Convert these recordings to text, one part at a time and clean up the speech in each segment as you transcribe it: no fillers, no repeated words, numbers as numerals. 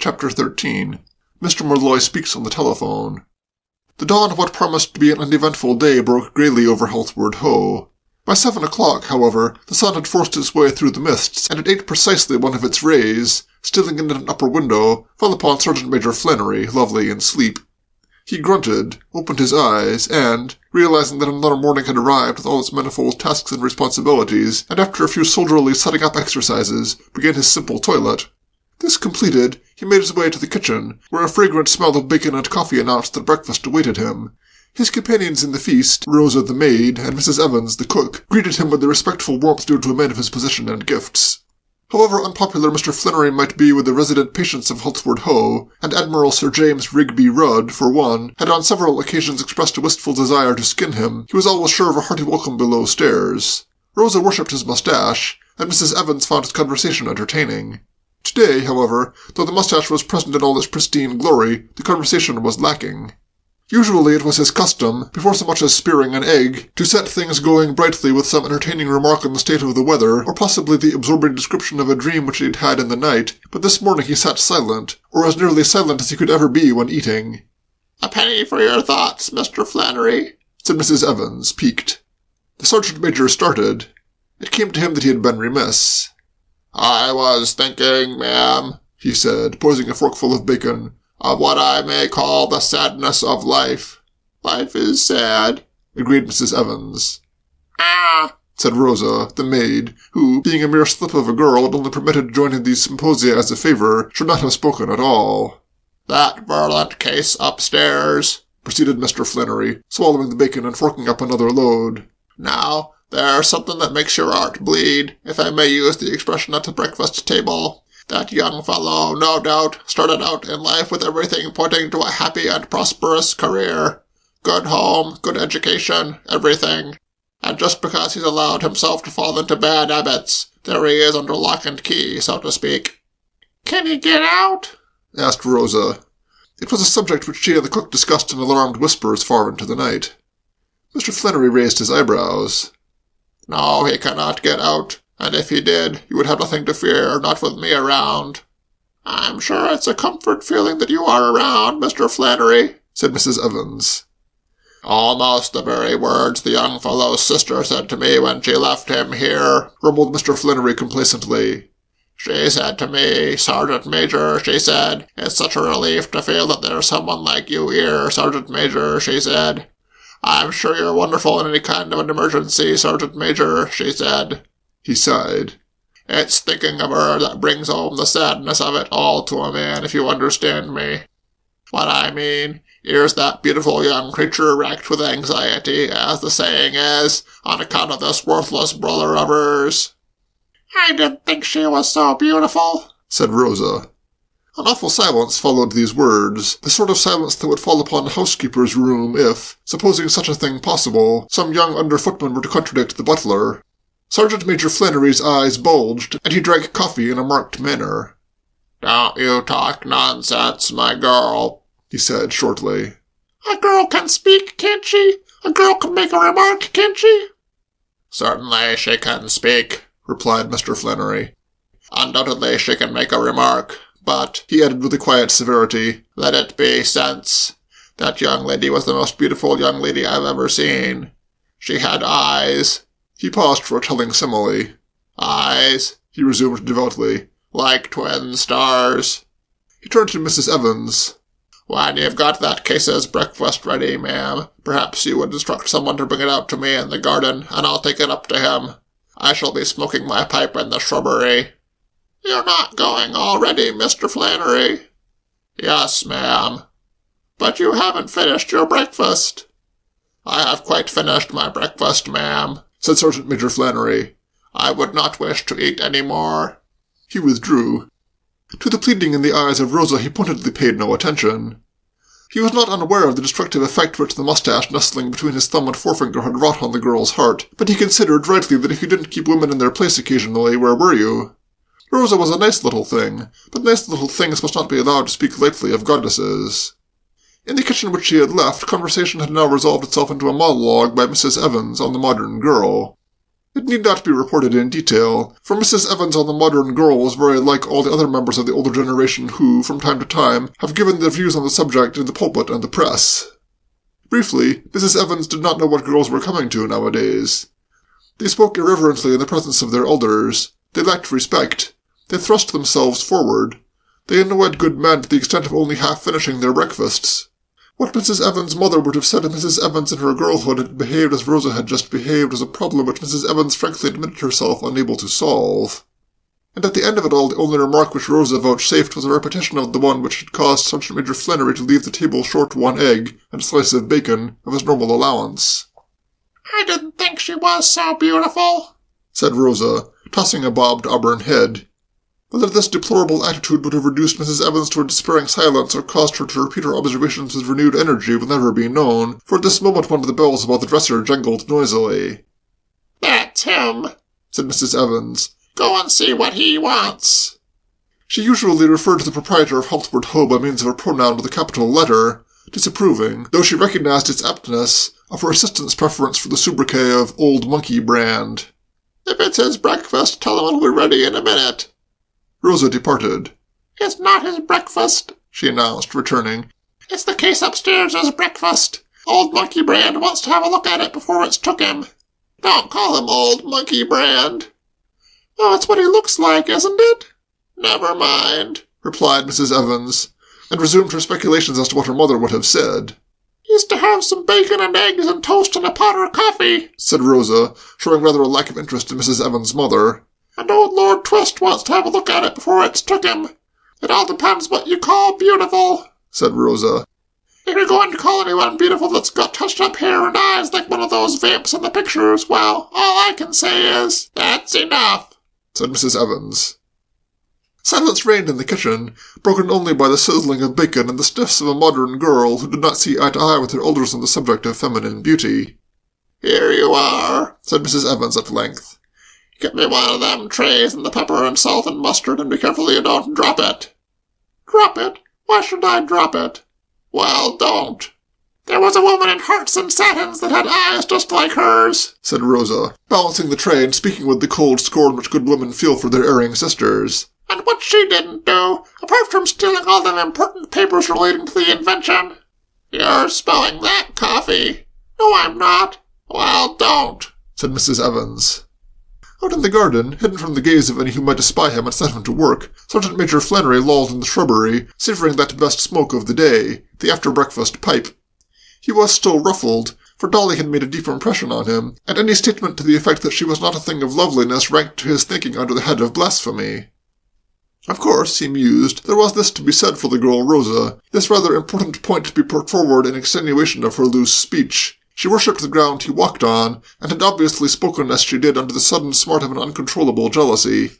Chapter 13. Mr. Molloy speaks on the telephone. The dawn of what promised to be an uneventful day broke greyly over Healthward Ho. By 7 o'clock, however, the sun had forced its way through the mists, and at 8 precisely one of its rays, stealing in at an upper window, fell upon Sergeant Major Flannery, lovely in sleep. He grunted, opened his eyes, and, realizing that another morning had arrived with all its manifold tasks and responsibilities, and after a few soldierly setting-up exercises, began his simple toilet. This completed, he made his way to the kitchen, where a fragrant smell of bacon and coffee announced that breakfast awaited him. His companions in the feast, Rosa the maid, and Mrs. Evans the cook, greeted him with the respectful warmth due to a man of his position and gifts. However unpopular Mr. Flannery might be with the resident patients of Healthward Ho, and Admiral Sir James Rigby Rudd, for one, had on several occasions expressed a wistful desire to skin him, he was always sure of a hearty welcome below stairs. Rosa worshipped his moustache, and Mrs. Evans found his conversation entertaining. Today, however, though the moustache was present in all its pristine glory, the conversation was lacking. Usually it was his custom, before so much as spearing an egg, to set things going brightly with some entertaining remark on the state of the weather, or possibly the absorbing description of a dream which he had had in the night, but this morning he sat silent, or as nearly silent as he could ever be when eating. "A penny for your thoughts, Mr. Flannery," said Mrs. Evans, piqued. The sergeant major started. It came to him that he had been remiss. "I was thinking, ma'am," he said, poising a forkful of bacon, "of what I may call the sadness of life." "Life is sad," agreed Mrs. Evans. "Ah," said Rosa, the maid, who, being a mere slip of a girl and only permitted to join in these symposia as a favor, should not have spoken at all. "That virulent case upstairs," proceeded Mr. Flannery, swallowing the bacon and forking up another load. "Now, there's something that makes your heart bleed, if I may use the expression at the breakfast table. That young fellow, no doubt, started out in life with everything pointing to a happy and prosperous career. Good home, good education, everything. And just because he's allowed himself to fall into bad habits, there he is under lock and key, so to speak." "Can he get out?" asked Rosa. It was a subject which she and the cook discussed in alarmed whispers far into the night. Mr. Flannery raised his eyebrows. "No, he cannot get out, and if he did, you would have nothing to fear, not with me around." "I'm sure it's a comfort feeling that you are around, Mr. Flannery," said Mrs. Evans. "Almost the very words the young fellow's sister said to me when she left him here," rumbled Mr. Flannery complacently. "She said to me, 'Sergeant Major,' she said, 'it's such a relief to feel that there's someone like you here, Sergeant Major,' she said. 'I'm sure you're wonderful in any kind of an emergency, Sergeant Major,' she said." He sighed. "It's thinking of her that brings home the sadness of it all to a man, if you understand me. What I mean, here's that beautiful young creature racked with anxiety, as the saying is, on account of this worthless brother of hers." "I didn't think she was so beautiful," said Rosa. An awful silence followed these words, the sort of silence that would fall upon a housekeeper's room if, supposing such a thing possible, some young under-footman were to contradict the butler. Sergeant Major Flannery's eyes bulged, and he drank coffee in a marked manner. "Don't you talk nonsense, my girl," he said shortly. "A girl can speak, can't she? A girl can make a remark, can't she?" "Certainly she can speak," replied Mr. Flannery. "Undoubtedly she can make a remark. But," he added with a quiet severity, "let it be sense. That young lady was the most beautiful young lady I've ever seen. She had eyes." He paused for a telling simile. "Eyes," he resumed devoutly, "like twin stars." He turned to Mrs. Evans. "When you've got that case's breakfast ready, ma'am, perhaps you would instruct someone to bring it out to me in the garden, and I'll take it up to him. I shall be smoking my pipe in the shrubbery." "You're not going already, Mr. Flannery?" "Yes, ma'am." "But you haven't finished your breakfast." "I have quite finished my breakfast, ma'am," said Sergeant Major Flannery. "I would not wish to eat any more." He withdrew. To the pleading in the eyes of Rosa he pointedly paid no attention. He was not unaware of the destructive effect which the moustache nestling between his thumb and forefinger had wrought on the girl's heart, but he considered rightly that if you didn't keep women in their place occasionally, where were you? Rosa was a nice little thing, but nice little things must not be allowed to speak lightly of goddesses. In the kitchen which she had left, conversation had now resolved itself into a monologue by Mrs. Evans on the modern girl. It need not be reported in detail, for Mrs. Evans on the modern girl was very like all the other members of the older generation who, from time to time, have given their views on the subject in the pulpit and the press. Briefly, Mrs. Evans did not know what girls were coming to nowadays. They spoke irreverently in the presence of their elders. They lacked respect. They thrust themselves forward. They annoyed good men to the extent of only half finishing their breakfasts. What Mrs. Evans' mother would have said if Mrs. Evans in her girlhood had behaved as Rosa had just behaved was a problem which Mrs. Evans frankly admitted herself unable to solve. And at the end of it all, the only remark which Rosa vouchsafed was a repetition of the one which had caused Sergeant Major Flannery to leave the table short 1 egg and a slice of bacon of his normal allowance. "I didn't think she was so beautiful," said Rosa, tossing a bobbed auburn head. Whether this deplorable attitude would have reduced Mrs. Evans to a despairing silence or caused her to repeat her observations with renewed energy will never be known, for at this moment one of the bells above the dresser jangled noisily. "That's him," said Mrs. Evans. "Go and see what he wants." She usually referred to the proprietor of Haltward Ho by means of a pronoun with a capital letter, disapproving, though she recognized its aptness, of her assistant's preference for the sobriquet of Old Monkey brand. "If it's his breakfast, tell him it'll be ready in a minute." Rosa departed. "It's not his breakfast," she announced, returning. "It's the case upstairs' breakfast. Old Monkey Brand wants to have a look at it before it's took him. Don't call him Old Monkey Brand." "Oh, it's what he looks like, isn't it?" "Never mind," replied Mrs. Evans, and resumed her speculations as to what her mother would have said. "He's to have some bacon and eggs and toast and a pot of coffee," said Rosa, showing rather a lack of interest in Mrs. Evans' mother. "And old Lord Twist wants to have a look at it before it's took him. It all depends what you call beautiful," said Rosa. "If you're going to call anyone beautiful that's got touched-up hair and eyes like one of those vamps in the pictures, well, all I can say is, that's enough," said Mrs. Evans. Silence reigned in the kitchen, broken only by the sizzling of bacon and the sniffs of a modern girl who did not see eye to eye with her elders on the subject of feminine beauty. "Here you are," said Mrs. Evans at length. "Get me one of them trays and the pepper and salt and mustard, and be careful you don't drop it." "Drop it? Why should I drop it?" "Well, don't. There was a woman in hearts and satins that had eyes just like hers," said Rosa, balancing the tray and speaking with the cold scorn which good women feel for their erring sisters. "And what she didn't do, apart from stealing all them important papers relating to the invention." "You're spelling that coffee." "No, I'm not." "Well, don't," said Mrs. Evans. Out in the garden, hidden from the gaze of any who might espy him and set him to work, Sergeant Major Flannery lolled in the shrubbery, savouring that best smoke of the day, the after-breakfast pipe. He was still ruffled, for Dolly had made a deep impression on him, and any statement to the effect that she was not a thing of loveliness ranked to his thinking under the head of blasphemy. Of course, he mused, there was this to be said for the girl Rosa, this rather important point to be put forward in extenuation of her loose speech. She worshipped the ground he walked on, and had obviously spoken as she did under the sudden smart of an uncontrollable jealousy.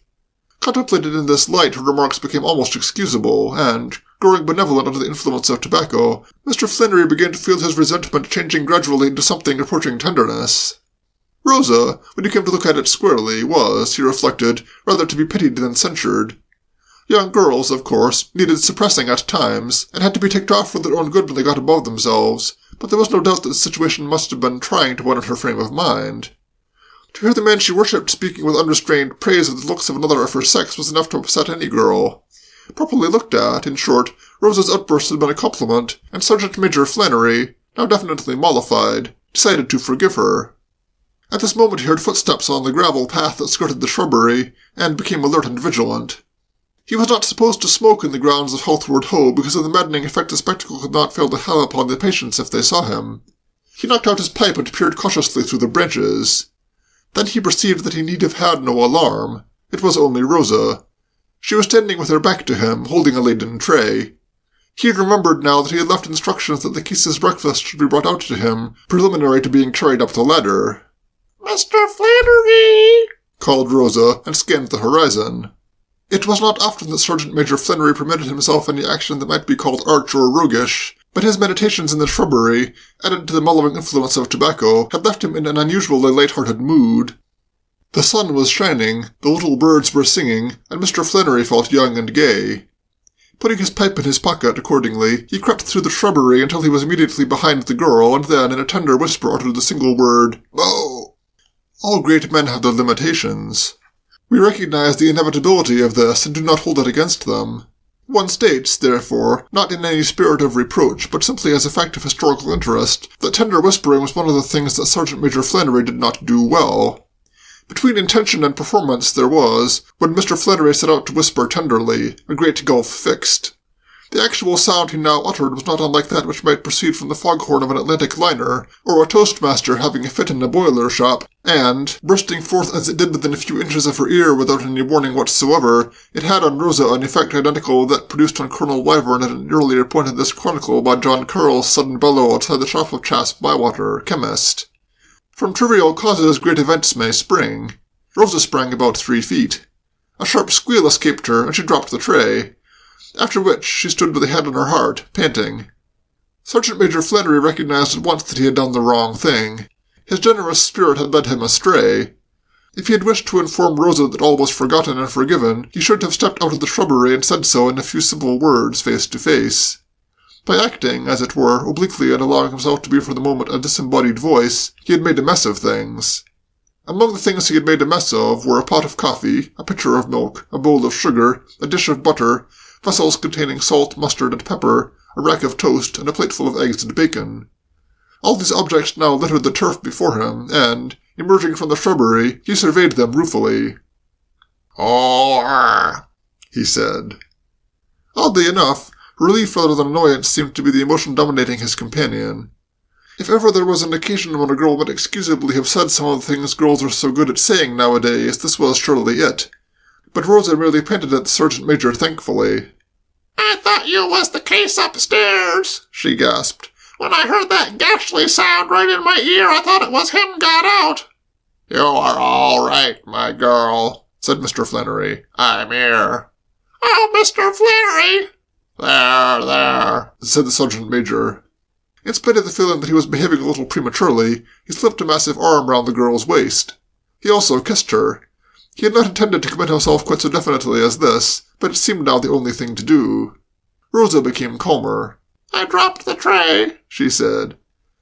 Contemplated in this light, her remarks became almost excusable, and, growing benevolent under the influence of tobacco, Mr. Flannery began to feel his resentment changing gradually into something approaching tenderness. Rosa, when he came to look at it squarely, was, he reflected, rather to be pitied than censured. Young girls, of course, needed suppressing at times, and had to be ticked off for their own good when they got above themselves, but there was no doubt that the situation must have been trying to one in her frame of mind. To hear the man she worshipped speaking with unrestrained praise of the looks of another of her sex was enough to upset any girl. Properly looked at, in short, Rosa's outburst had been a compliment, and Sergeant Major Flannery, now definitely mollified, decided to forgive her. At this moment he heard footsteps on the gravel path that skirted the shrubbery, and became alert and vigilant. He was not supposed to smoke in the grounds of Haltward Ho because of the maddening effect the spectacle could not fail to have upon the patients if they saw him. He knocked out his pipe and peered cautiously through the branches. Then he perceived that he need have had no alarm. It was only Rosa. She was standing with her back to him, holding a laden tray. He had remembered now that he had left instructions that the Keese's breakfast should be brought out to him, preliminary to being carried up the ladder. "Mr. Flannery!" called Rosa, and scanned the horizon. It was not often that Sergeant Major Flannery permitted himself any action that might be called arch or roguish, but his meditations in the shrubbery, added to the mellowing influence of tobacco, had left him in an unusually light-hearted mood. The sun was shining, the little birds were singing, and Mr. Flannery felt young and gay. Putting his pipe in his pocket accordingly, he crept through the shrubbery until he was immediately behind the girl, and then, in a tender whisper, uttered the single word, "Oh!" All great men have their limitations. We recognize the inevitability of this and do not hold it against them. One states, therefore, not in any spirit of reproach, but simply as a fact of historical interest, that tender whispering was one of the things that Sergeant Major Flannery did not do well. Between intention and performance there was, when Mr. Flannery set out to whisper tenderly, a great gulf fixed. The actual sound he now uttered was not unlike that which might proceed from the foghorn of an Atlantic liner, or a toastmaster having a fit in a boiler shop, and, bursting forth as it did within a few inches of her ear without any warning whatsoever, it had on Rosa an effect identical with that produced on Colonel Wyvern at an earlier point in this chronicle by John Curl's sudden bellow outside the shop of Chas Bywater, chemist. From trivial causes great events may spring. Rosa sprang about 3 feet. A sharp squeal escaped her, and she dropped the tray, after which she stood with a hand on her heart, panting. Sergeant Major Flannery recognized at once that he had done the wrong thing. His generous spirit had led him astray. If he had wished to inform Rosa that all was forgotten and forgiven, he should have stepped out of the shrubbery and said so in a few simple words face to face. By acting, as it were, obliquely and allowing himself to be for the moment a disembodied voice, he had made a mess of things. Among the things he had made a mess of were a pot of coffee, a pitcher of milk, a bowl of sugar, a dish of butter, vessels containing salt, mustard, and pepper, a rack of toast, and a plateful of eggs and bacon. All these objects now littered the turf before him, and, emerging from the shrubbery, he surveyed them ruefully. "Oh," he said. Oddly enough, relief rather than annoyance seemed to be the emotion dominating his companion. If ever there was an occasion when a girl might excusably have said some of the things girls are so good at saying nowadays, this was surely it. But Rosa merely panted at the Sergeant Major thankfully. "I thought you was the case upstairs," she gasped. "When I heard that ghastly sound right in my ear, I thought it was him got out." "You are all right, my girl," said Mr. Flannery. "I'm here." "Oh, Mr. Flannery!" There, said the Sergeant Major. In spite of the feeling that he was behaving a little prematurely, he slipped a massive arm round the girl's waist. He also kissed her. He had not intended to commit himself quite so definitely as this, but it seemed now the only thing to do. Rosa became calmer. "I dropped the tray," she said.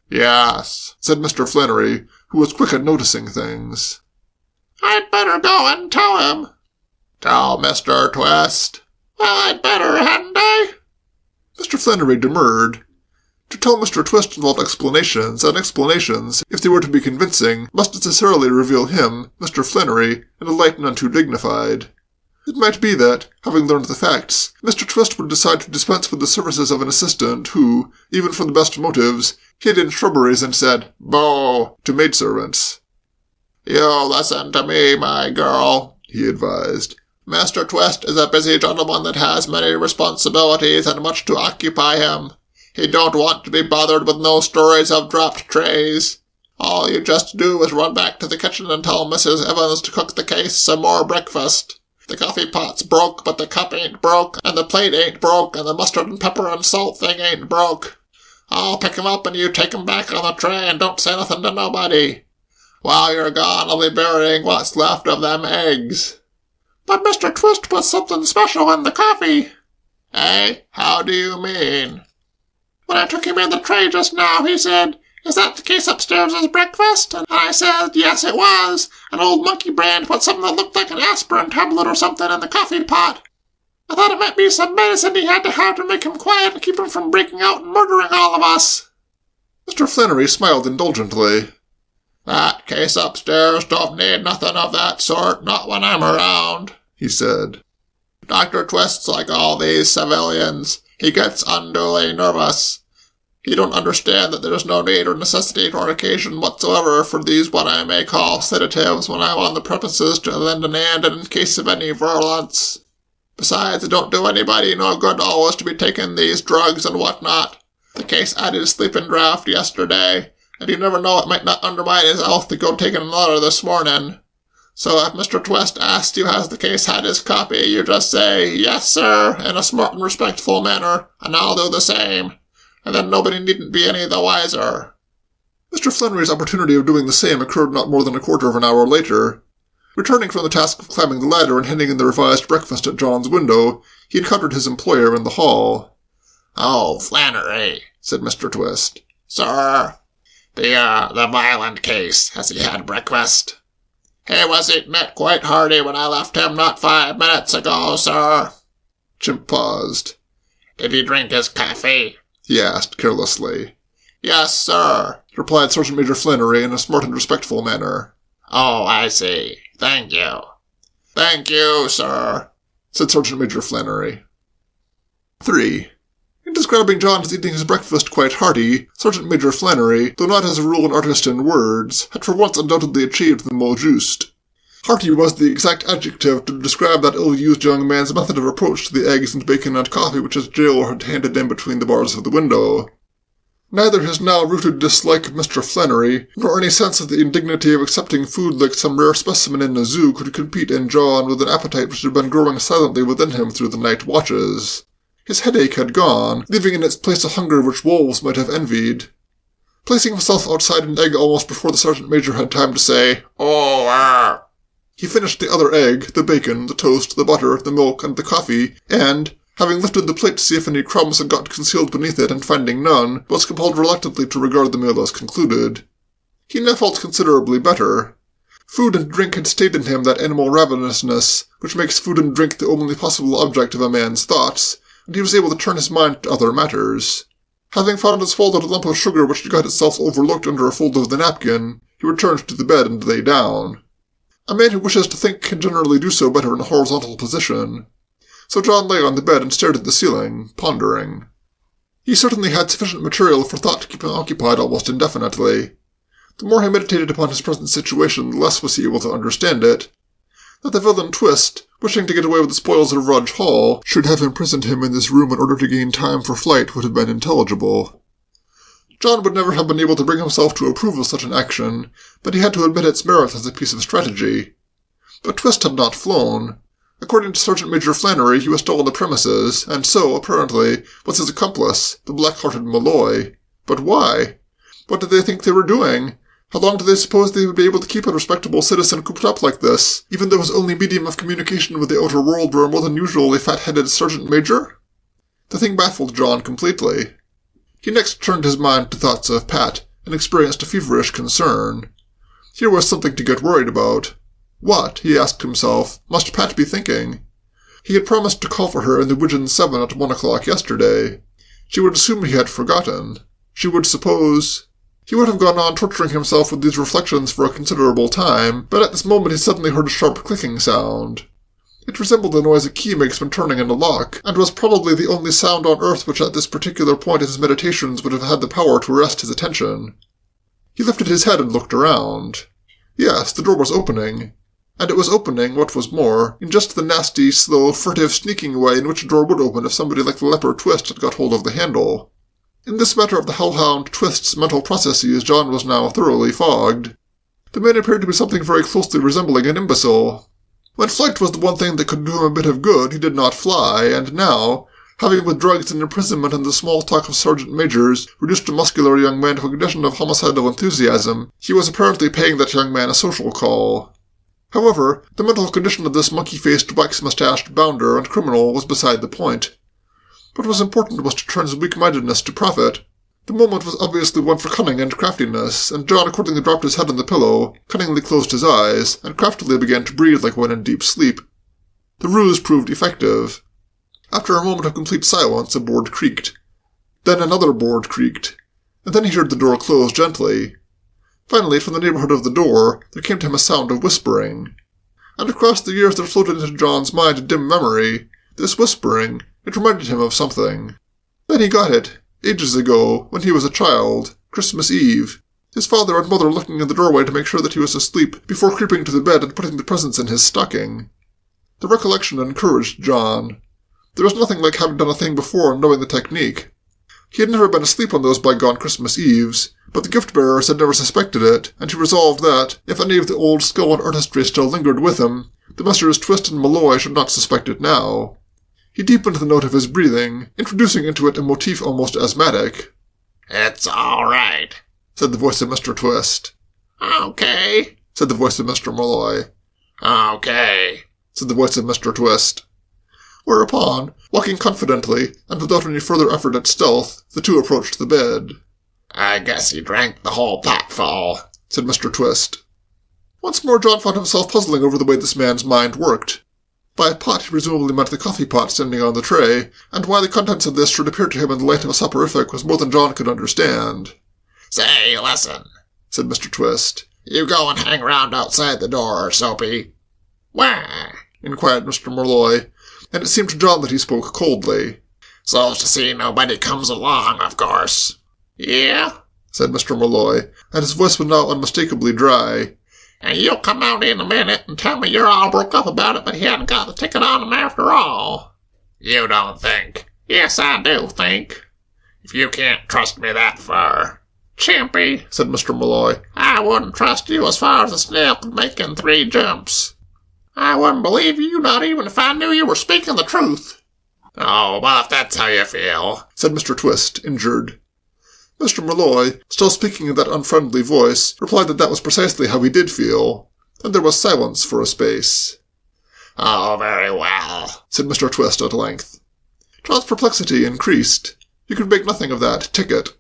"Yes," said Mr. Flannery, who was quick at noticing things. "I'd better go and tell him." "Tell Mr. Twist?" "Well, I'd better, hadn't I?" Mr. Flannery demurred. To tell Mr. Twist involved explanations, and explanations, if they were to be convincing, must necessarily reveal him, Mr. Flannery, in a light none too dignified. It might be that, having learned the facts, Mr. Twist would decide to dispense with the services of an assistant who, even from the best motives, hid in shrubberies and said, "Bo!" to maidservants. "You listen to me, my girl," he advised. "Mr. Twist is a busy gentleman that has many responsibilities and much to occupy him. He don't want to be bothered with no stories of dropped trays. All you just do is run back to the kitchen and tell Mrs. Evans to cook the case some more breakfast. The coffee pot's broke, but the cup ain't broke, and the plate ain't broke, and the mustard and pepper and salt thing ain't broke. I'll pick 'em up and you take 'em back on the tray and don't say nothing to nobody. While you're gone, I'll be burying what's left of them eggs." "But Mr. Twist put something special in the coffee." "Eh? How do you mean?" "When I took him in the tray just now, he said, 'Is that the case upstairs' breakfast?' And I said, yes, it was. And old Monkey Brand put something that looked like an aspirin tablet or something in the coffee pot. I thought it might be some medicine he had to make him quiet and keep him from breaking out and murdering all of us." Mr. Flannery smiled indulgently. "That case upstairs don't need nothing of that sort, not when I'm around," he said. "Dr. Twist's like all these civilians. He gets unduly nervous. He don't understand that there's no need or necessity or occasion whatsoever for these what I may call sedatives when I'm on the premises to lend an hand in case of any virulence. Besides, it don't do anybody no good always to be taking these drugs and whatnot. The case added sleeping draught yesterday, and you never know it might not undermine his health to go taking another this morning. So if Mr. Twist asks you has the case had his copy, you just say, 'Yes, sir,' in a smart and respectful manner, and I'll do the same. And then nobody needn't be any the wiser." Mr. Flannery's opportunity of doing the same occurred not more than a quarter of an hour later. Returning from the task of climbing the ladder and handing in the revised breakfast at John's window, he encountered his employer in the hall. "Oh, Flannery," said Mr. Twist. "Sir, the violent case, has he had breakfast?" He was eating it quite hearty when I left him not 5 minutes ago, sir. Chimp paused. Did he drink his coffee? He asked carelessly. Yes, sir, replied Sergeant Major Flannery in a smart and respectful manner. Oh, I see. Thank you. Thank you, sir, said Sergeant Major Flannery. 3. In describing John as eating his breakfast quite hearty, Sergeant Major Flannery, though not as a rule an artist in words, had for once undoubtedly achieved the mot juste. Hearty was the exact adjective to describe that ill-used young man's method of approach to the eggs and bacon and coffee which his jailer had handed in between the bars of the window. Neither his now rooted dislike of Mr. Flannery, nor any sense of the indignity of accepting food like some rare specimen in a zoo could compete in John with an appetite which had been growing silently within him through the night watches. His headache had gone, leaving in its place a hunger which wolves might have envied. Placing himself outside an egg almost before the sergeant major had time to say, "Oh, he finished the other egg, the bacon, the toast, the butter, the milk, and the coffee, and, having lifted the plate to see if any crumbs had got concealed beneath it and finding none, was compelled reluctantly to regard the meal as concluded. He now felt considerably better. Food and drink had stayed in him that animal ravenousness which makes food and drink the only possible object of a man's thoughts, and he was able to turn his mind to other matters. Having found and swallowed a lump of sugar which had got itself overlooked under a fold of the napkin, he returned to the bed and lay down. A man who wishes to think can generally do so better in a horizontal position. So John lay on the bed and stared at the ceiling, pondering. He certainly had sufficient material for thought to keep him occupied almost indefinitely. The more he meditated upon his present situation, the less was he able to understand it. That the villain Twist, wishing to get away with the spoils of Rudge Hall, should have imprisoned him in this room in order to gain time for flight would have been intelligible. John would never have been able to bring himself to approve of such an action, but he had to admit its merit as a piece of strategy. But Twist had not flown. According to Sergeant Major Flannery, he was still on the premises, and so, apparently, was his accomplice, the black-hearted Malloy. But why? What did they think they were doing? How long did they suppose they would be able to keep a respectable citizen cooped up like this, even though his only medium of communication with the outer world were more than usual a fat-headed Sergeant Major? The thing baffled John completely. He next turned his mind to thoughts of Pat, and experienced a feverish concern. Here was something to get worried about. What, he asked himself, must Pat be thinking? He had promised to call for her in the Widgeon 7 at 1 o'clock yesterday. She would assume he had forgotten. She would suppose... He would have gone on torturing himself with these reflections for a considerable time, but at this moment he suddenly heard a sharp clicking sound. It resembled the noise a key makes when turning in a lock, and was probably the only sound on earth which at this particular point in his meditations would have had the power to arrest his attention. He lifted his head and looked around. Yes, the door was opening. And it was opening, what was more, in just the nasty, slow, furtive, sneaking way in which a door would open if somebody like the leper Twist had got hold of the handle. In this matter of the hellhound Twist's mental processes, John was now thoroughly fogged. The man appeared to be something very closely resembling an imbecile. When flight was the one thing that could do him a bit of good, he did not fly, and now, having with drugs and imprisonment and the small talk of sergeant majors reduced a muscular young man to a condition of homicidal enthusiasm, he was apparently paying that young man a social call. However, the mental condition of this monkey-faced, wax-mustached bounder and criminal was beside the point. What was important was to turn his weak-mindedness to profit. The moment was obviously one for cunning and craftiness, and John accordingly dropped his head on the pillow, cunningly closed his eyes, and craftily began to breathe like one in deep sleep. The ruse proved effective. After a moment of complete silence, a board creaked. Then another board creaked, and then he heard the door close gently. Finally, from the neighborhood of the door, there came to him a sound of whispering. And across the years there floated into John's mind a dim memory. This whispering, it reminded him of something. Then he got it. Ages ago, when he was a child, Christmas Eve, his father and mother looking in the doorway to make sure that he was asleep before creeping to the bed and putting the presents in his stocking. The recollection encouraged John. There was nothing like having done a thing before and knowing the technique. He had never been asleep on those bygone Christmas Eves, but the gift-bearers had never suspected it, and he resolved that, if any of the old skill and artistry still lingered with him, the Messrs. Twist and Malloy should not suspect it now. He deepened the note of his breathing, introducing into it a motif almost asthmatic. "It's all right," said the voice of Mr. Twist. "Okay," said the voice of Mr. Malloy. "Okay," said the voice of Mr. Twist. Whereupon, walking confidently, and without any further effort at stealth, the two approached the bed. "I guess he drank the whole potful," said Mr. Twist. Once more John found himself puzzling over the way this man's mind worked. By pot he presumably meant the coffee pot standing on the tray, and why the contents of this should appear to him in the light of a soporific was more than John could understand. "Say, listen," said Mr. Twist. "You go and hang round outside the door, Soapy." "Why?" inquired Mr. Molloy, and it seemed to John that he spoke coldly. "So's to see nobody comes along, of course." "Yeah?" said Mr. Molloy, and his voice was now unmistakably dry. "And you'll come out in a minute and tell me you're all broke up about it, but he hadn't got the ticket on him after all." "You don't think?" "Yes, I do think." "If you can't trust me that far." "Chimpy," said Mr. Molloy, "I wouldn't trust you as far as a snail could make in 3 jumps. I wouldn't believe you, not even if I knew you were speaking the truth." "Oh, well, if that's how you feel," said Mr. Twist, injured. Mr. Molloy, still speaking in that unfriendly voice, replied that was precisely how he did feel, and there was silence for a space. "Oh, very well," said Mr. Twist at length. John's perplexity increased. He could make nothing of that ticket.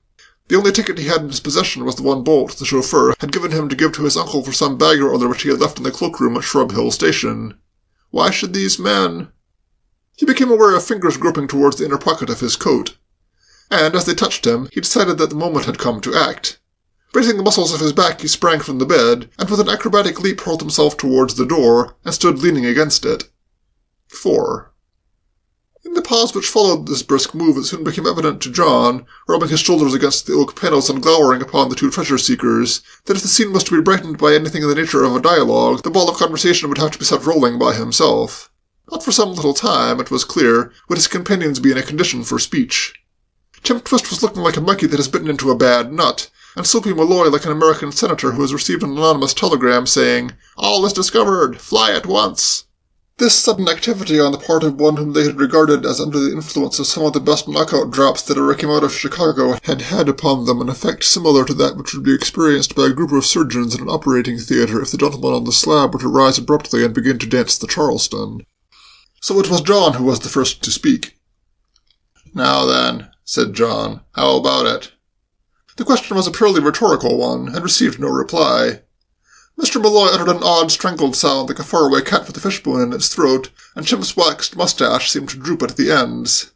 The only ticket he had in his possession was the one Bolt, the chauffeur, had given him to give to his uncle for some bag or other which he had left in the cloakroom at Shrub Hill Station. Why should these men— He became aware of fingers groping towards the inner pocket of his coat, and as they touched him, he decided that the moment had come to act. Bracing the muscles of his back, he sprang from the bed, and with an acrobatic leap hurled himself towards the door, and stood leaning against it. 4. In the pause which followed this brisk move, it soon became evident to John, rubbing his shoulders against the oak panels and glowering upon the 2 treasure-seekers, that if the scene was to be brightened by anything in the nature of a dialogue, the ball of conversation would have to be set rolling by himself. Not for some little time, it was clear, would his companions be in a condition for speech. Ch13 was looking like a monkey that has bitten into a bad nut, and Soapy Molloy like an American senator who has received an anonymous telegram saying, "All is discovered! Fly at once!" This sudden activity on the part of one whom they had regarded as under the influence of some of the best knockout drops that ever came out of Chicago had had upon them an effect similar to that which would be experienced by a group of surgeons in an operating theatre if the gentleman on the slab were to rise abruptly and begin to dance the Charleston. So it was John who was the first to speak. "Now then," said John, "how about it?" The question was a purely rhetorical one, and received no reply. Mr. Molloy uttered an odd, strangled sound like a faraway cat with a fishbone in its throat, and Ch13's waxed mustache seemed to droop at the ends.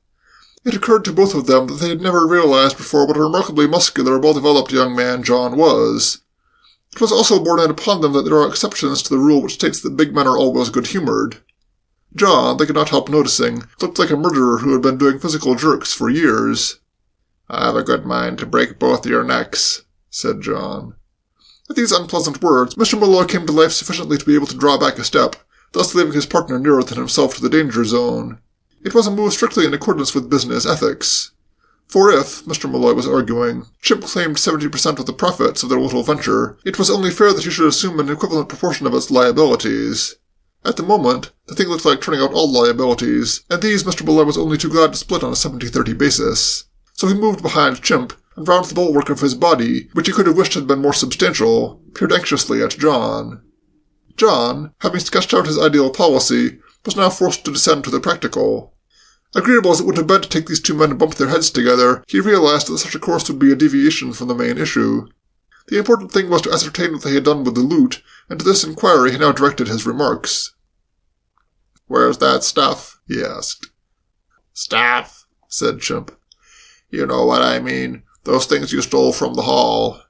It occurred to both of them that they had never realized before what a remarkably muscular, well-developed young man John was. It was also borne in upon them that there are exceptions to the rule which states that big men are always good-humored. John, they could not help noticing, looked like a murderer who had been doing physical jerks for years. "I've a good mind to break both your necks," said John. At these unpleasant words, Mr. Molloy came to life sufficiently to be able to draw back a step, thus leaving his partner nearer than himself to the danger zone. It was a move strictly in accordance with business ethics. For if, Mr. Molloy was arguing, Ch13 claimed 70% of the profits of their little venture, it was only fair that he should assume an equivalent proportion of its liabilities. At the moment, the thing looked like turning out all liabilities, and these Mr. Molloy was only too glad to split on a 70-30 basis. So he moved behind Ch13, and round the bulwark of his body, which he could have wished had been more substantial, peered anxiously at John. John, having sketched out his ideal policy, was now forced to descend to the practical. Agreeable as it would have been to take these 2 men and bump their heads together, he realized that such a course would be a deviation from the main issue. The important thing was to ascertain what they had done with the loot, and to this inquiry he now directed his remarks. "Where's that stuff?" he asked. "Stuff?" said Ch13. "You know what I mean. Those things you stole from the hall."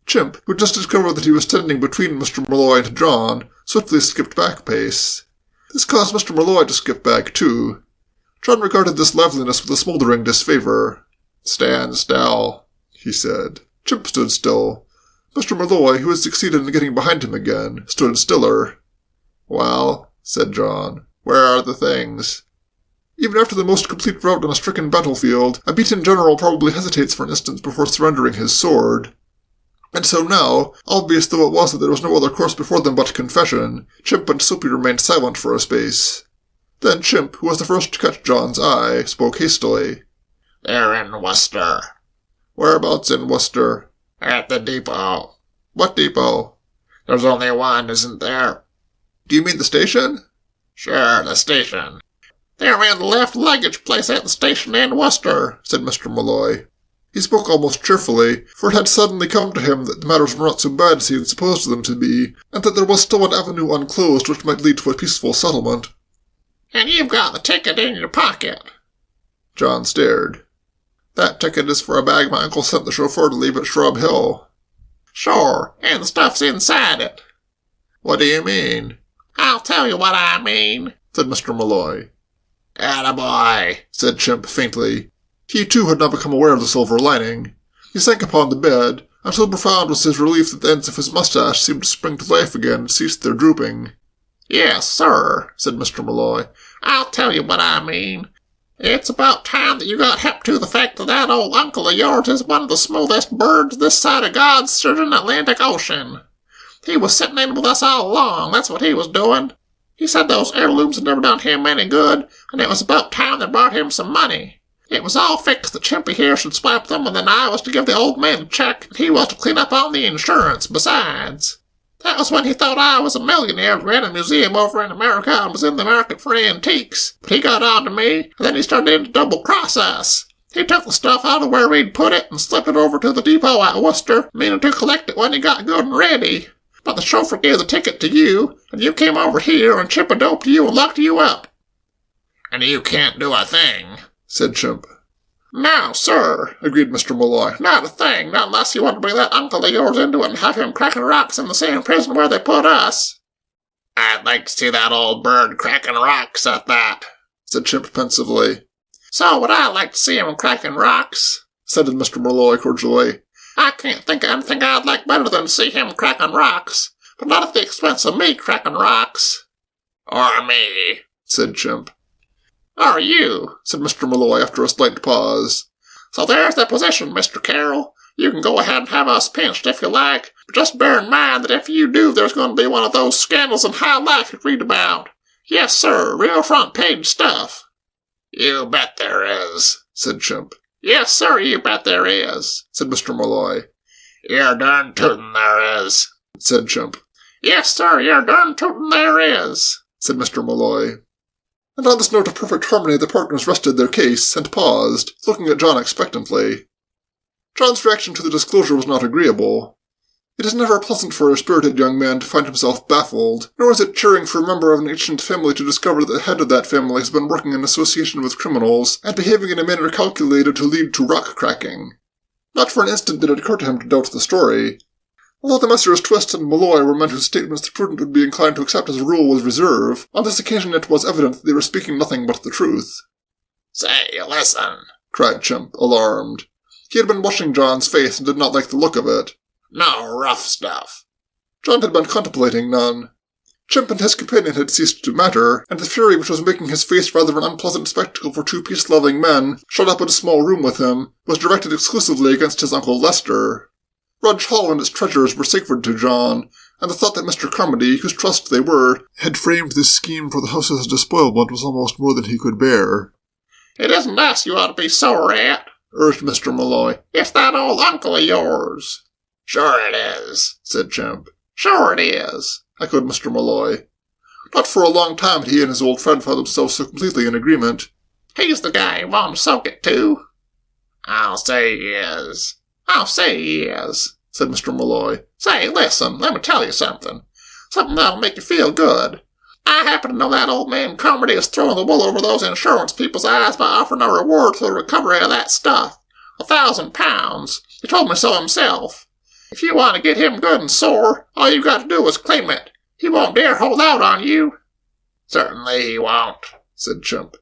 Ch13, who had just discovered that he was standing between Mr. Molloy and John, swiftly skipped back a pace. This caused Mr. Molloy to skip back too. John regarded this liveliness with a smouldering disfavor. "Stand still," he said. Ch13 stood still. Mr. Molloy, who had succeeded in getting behind him again, stood stiller. "Well," said John, "where are the things?" Even after the most complete rout on a stricken battlefield, a beaten general probably hesitates for an instant before surrendering his sword. And so now, obvious though it was that there was no other course before them but confession, Ch13 and Soapy remained silent for a space. Then Ch13, who was the first to catch John's eye, spoke hastily. "They're in Worcester." "Whereabouts in Worcester?" "At the depot." "What depot?" "There's only one, isn't there?" "Do you mean the station?" "Sure, the station." "They're in the left luggage place at the station in Worcester," said Mr. Molloy. He spoke almost cheerfully, for it had suddenly come to him that matters were not so bad as he had supposed them to be, and that there was still an avenue unclosed which might lead to a peaceful settlement. And you've got the ticket in your pocket. John stared. That ticket is for a bag my uncle sent the chauffeur to leave at Shrub Hill. Sure, and the stuff's inside it. What do you mean? I'll tell you what I mean, said Mr. Malloy. Attaboy, said Chimp faintly. He too had now become aware of the silver lining. He sank upon the bed, and so profound was his relief that the ends of his mustache seemed to spring to life again and ceased their drooping. Yes, sir, said Mr. Malloy. I'll tell you what I mean. It's about time that you got hip to the fact that that old uncle of yours is one of the smoothest birds this side of God's certain Atlantic Ocean. He was sitting in with us all along, that's what he was doing. He said those heirlooms had never done him any good, and it was about time they brought him some money. It was all fixed that Chimpy here should swipe them, and then I was to give the old man a check, and he was to clean up on the insurance besides. That was when he thought I was a millionaire who ran a museum over in America and was in the market for antiques. But he got on to me, and then he started to double-cross us. He took the stuff out of where we'd put it and slipped it over to the depot at Worcester, meaning to collect it when he got good and ready. But the chauffeur gave the ticket to you, and you came over here and Chip doped you and locked you up. And you can't do a thing, said Chimp. No, sir, agreed Mr. Malloy. Not a thing, not unless you want to bring that uncle of yours into it and have him cracking rocks in the same prison where they put us. I'd like to see that old bird cracking rocks at that, said Chimp pensively. So would I like to see him cracking rocks, said Mr. Malloy cordially. I can't think of anything I'd like better than to see him cracking rocks, but not at the expense of me cracking rocks. Or me, said Chimp. Or you, said Mr. Malloy after a slight pause. So there's the position, Mr. Carroll. You can go ahead and have us pinched if you like, but just bear in mind that if you do, there's going to be one of those scandals in high life you read about. Yes, sir, real front-page stuff. You bet there is, said Chimp. Yes, sir, you bet there is, said Mr. Malloy. You're darn tootin' there is, said Chimp. Yes, sir, you're darn tootin' there is, said Mr. Malloy. And on this note of perfect harmony the partners rested their case and paused, looking at John expectantly. John's reaction to the disclosure was not agreeable. It is never pleasant for a spirited young man to find himself baffled, nor is it cheering for a member of an ancient family to discover that the head of that family has been working in association with criminals, and behaving in a manner calculated to lead to rock-cracking. Not for an instant did it occur to him to doubt the story. Although the Messrs. Twist and Malloy were men whose statements the prudent would be inclined to accept as a rule with reserve, on this occasion it was evident that they were speaking nothing but the truth. Say, listen, cried Chimp, alarmed. He had been watching John's face and did not like the look of it. No rough stuff. John had been contemplating none. Chimp and his companion had ceased to matter, and the fury which was making his face rather an unpleasant spectacle for two peace-loving men, shut up in a small room with him, was directed exclusively against his Uncle Lester. Rudge Hall and its treasures were sacred to John, and the thought that Mr. Carmody, whose trust they were, had framed this scheme for the house's despoilment was almost more than he could bear. It isn't us you ought to be sore at, urged Mr. Malloy. It's that old uncle of yours. Sure it is, said Chimp. Sure it is, echoed Mr. Malloy. Not for a long time had he and his old friend found themselves so completely in agreement. He's the guy you want to soak it to. I'll say he is. I'll say he is, said Mr. Malloy. Say, listen, let me tell you something. Something that'll make you feel good. I happen to know that old man Carmody is throwing the wool over those insurance people's eyes by offering a reward for the recovery of that stuff. £1,000. He told me so himself. If you want to get him good and sore, all you got to do is claim it. He won't dare hold out on you. Certainly he won't, said Chimp.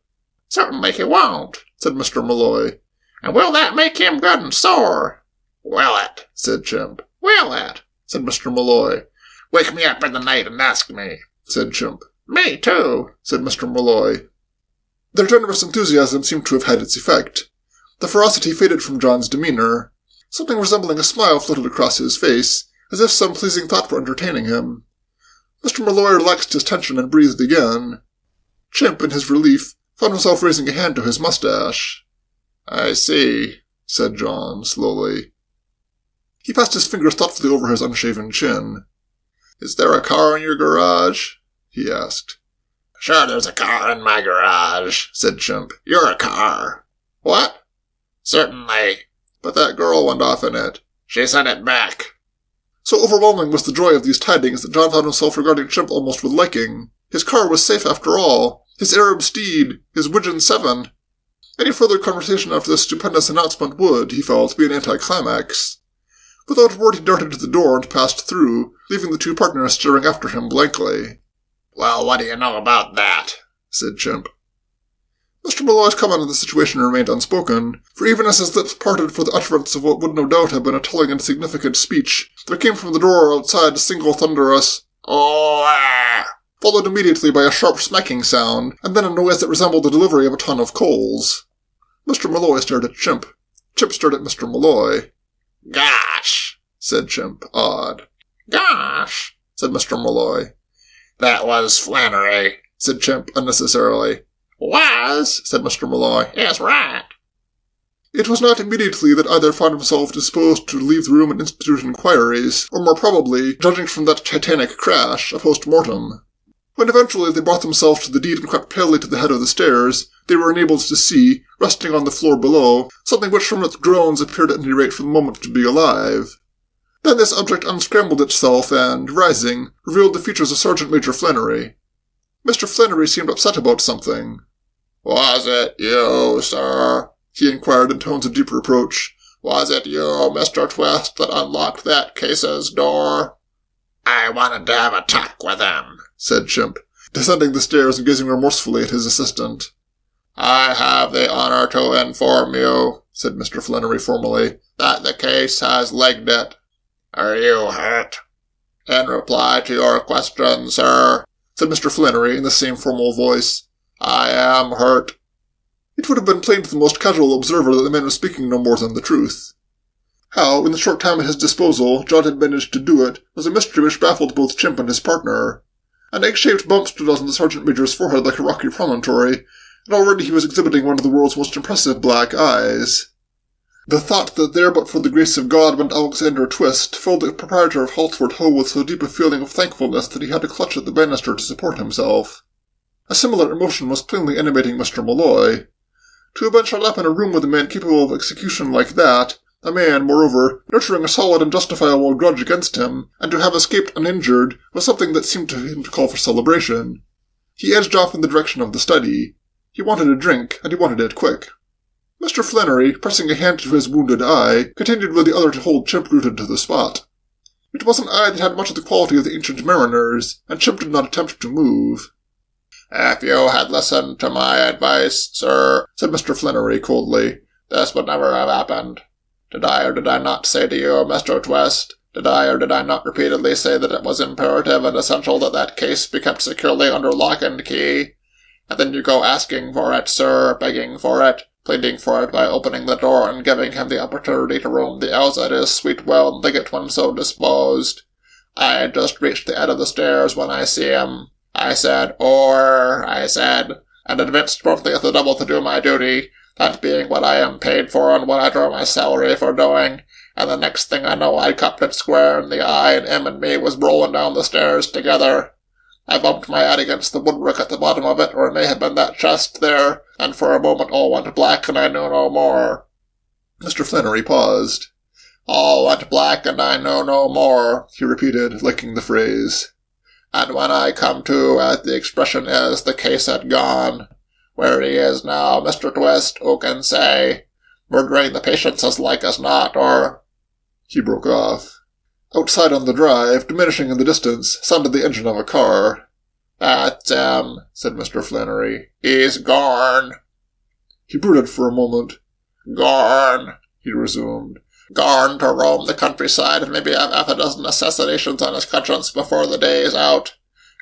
Certainly he won't, said Mr. Malloy. And will that make him good and sore? Will it, said Chimp. Will it, said Mr. Malloy. Wake me up in the night and ask me, said Chimp. Me too, said Mr. Malloy. Their generous enthusiasm seemed to have had its effect. The ferocity faded from John's demeanor. Something resembling a smile floated across his face, as if some pleasing thought were entertaining him. Mr. Malloy relaxed his tension and breathed again. Chimp, in his relief, found himself raising a hand to his mustache. I see, said John, slowly. He passed his fingers thoughtfully over his unshaven chin. Is there a car in your garage? He asked. Sure there's a car in my garage, said Chimp. You're a car. What? Certainly. But that girl went off in it. She sent it back. So overwhelming was the joy of these tidings that John found himself regarding Chimp almost with liking. His car was safe after all. His Arab steed, his Widgeon 7. Any further conversation after this stupendous announcement would, he felt, be an anticlimax. Without a word he darted to the door and passed through, leaving the two partners staring after him blankly. Well, what do you know about that? Said Chimp. Mr. Malloy's comment on the situation remained unspoken, for even as his lips parted for the utterance of what would no doubt have been a telling and significant speech, there came from the door outside a single thunderous, "Oh, ah!" followed immediately by a sharp smacking sound, and then a noise that resembled the delivery of a ton of coals. Mr. Malloy stared at Chimp. Chimp stared at Mr. Malloy. "Gosh," said Chimp, awed. "Gosh," said Mr. Malloy. "That was Flannery," said Chimp unnecessarily. "Was," said Mr. Malloy. "Yes, right." It was not immediately that either found himself disposed to leave the room and institute inquiries, or more probably, judging from that titanic crash, a post-mortem. When eventually they brought themselves to the deed and crept palely to the head of the stairs, they were enabled to see, resting on the floor below, something which from its groans appeared at any rate for the moment to be alive. Then this object unscrambled itself and, rising, revealed the features of Sergeant Major Flannery. Mr. Flannery seemed upset about something. "Was it you, sir?" he inquired in tones of deep reproach. "Was it you, Mr. Twist, that unlocked that case's door?" "I wanted to have a talk with him," said Chimp, descending the stairs and gazing remorsefully at his assistant. "I have the honor to inform you," said Mr. Flannery formally, "that the case has legged it. Are you hurt?" "In reply to your question, sir," said Mr. Flannery in the same formal voice, "I am hurt." It would have been plain to the most casual observer that the man was speaking no more than the truth. How, in the short time at his disposal, John had managed to do it was a mystery which baffled both Chimp and his partner. An egg-shaped bump stood out on the Sergeant Major's forehead like a rocky promontory, and already he was exhibiting one of the world's most impressive black eyes. The thought that there but for the grace of God went Alexander Twist filled the proprietor of Haltford Ho with so deep a feeling of thankfulness that he had to clutch at the banister to support himself. A similar emotion was plainly animating Mr. Malloy. To have been shut up in a room with a man capable of execution like that, a man, moreover, nurturing a solid and justifiable grudge against him, and to have escaped uninjured, was something that seemed to him to call for celebration. He edged off in the direction of the study. He wanted a drink, and he wanted it quick. Mr. Flannery, pressing a hand to his wounded eye, continued with the other to hold Chimp rooted to the spot. It was an eye that had much of the quality of the ancient mariners, and Chimp did not attempt to move. "If you had listened to my advice, sir," said Mr. Flannery coldly, "this would never have happened. Did I or did I not say to you, Mr. Twist, did I or did I not repeatedly say that it was imperative and essential that that case be kept securely under lock and key? And then you go asking for it, sir, begging for it, pleading for it by opening the door and giving him the opportunity to roam the house at his sweet will and think when so disposed. I had just reached the head of the stairs when I see him. I said, and advanced promptly at the double to do my duty, that being what I am paid for and what I draw my salary for doing, and the next thing I know I copped it square in the eye and him and me was rolling down the stairs together. I bumped my head against the woodwork at the bottom of it, or it may have been that chest there, and for a moment all went black and I knew no more." Mr. Flannery paused. "All went black and I knew no more," he repeated, liking the phrase. "And when I come to, as the expression is, the case had gone. Where he is now, Mr. Twist, who can say? Murdering the patients as like as not, or—" He broke off. Outside on the drive, diminishing in the distance, sounded the engine of a car. "That's him," said Mr. Flannery. "He's gone." He brooded for a moment. "Gone," he resumed. "Gone to roam the countryside and maybe have half a dozen assassinations on his conscience before the day's out.